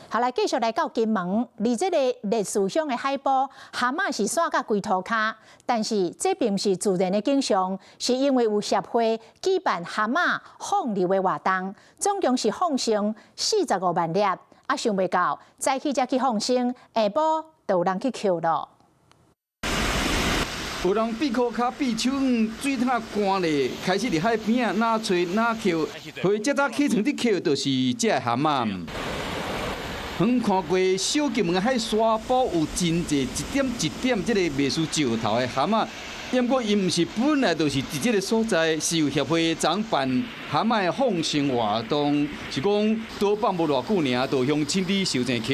好，來繼續來到金門，離這個烈嶼鄉的海埔，蛤蟆是散到規塗骹，但是這並不是自然的景象，是因為有協會舉辦蛤蟆放流的活動，總共是放生45萬粒，想袂到早起才去放生，下晡就有人去扣了。有人閉褲腳、閉手軟，水桶乾咧，開始佇海邊啊哪找哪扣，會這早起床佇扣，就是這個蛤蟆。橫看過小金門的海沙埔有真濟一點一點這個袂輸石頭的蛤蟆，不過伊唔是本來就是佇這個所在，是由協會長辦蛤蟆的放生活動，是講多放無偌久爾，就向親自收成扣。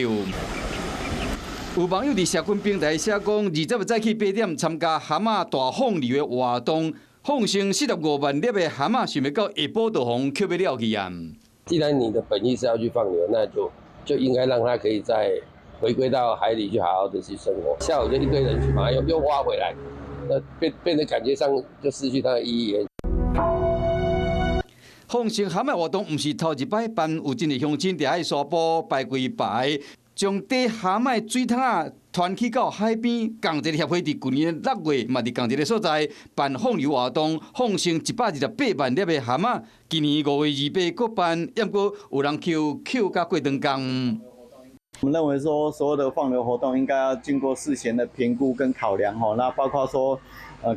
有網友佇社群平台寫講，20日早起8點參加蛤蟆大放流的活動，放生45萬粒的蛤蟆，想袂到下晡就互扣不了去啊！既然你的本意是要去放流，那就應該讓它可以再回歸到海裡去好好的去生活。下午就一堆人去把它又挖回來，那變得感覺上就失去它的意義。放生蛤蟆活動唔是頭一擺辦，有真濟鄉親佇海沙埔排規排，將底蛤蟆水桶啊傳去到海邊。共一個協會佇去年6月嘛佇共一個所在辦放流活動，放生128萬粒的蛤蟆。今年5月28各辦，不過有人扣到過長工。我們認為說，所有的放流活動應該要經過事前的評估跟考量哈，那包括說，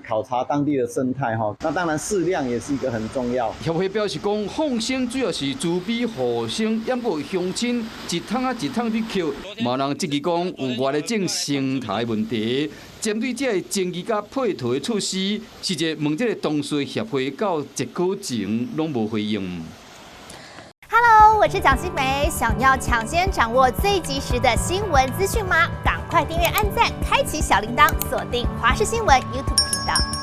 考察當地的生態哈，那當然適量也是一個很重要。協會表示講，放生主要是慈悲護生，不過鄉親一桶啊一桶去扣，嘛人質疑講有外來種生態問題。針對這個爭議甲配套的措施，是者問這個當事協會到1個前攏無回應。Hello， 我是蔣新梅。想要搶先掌握最及時的新聞資訊嗎？趕快訂閱、按讚、開啟小鈴鐺，鎖定華視新聞 YouTube 頻道。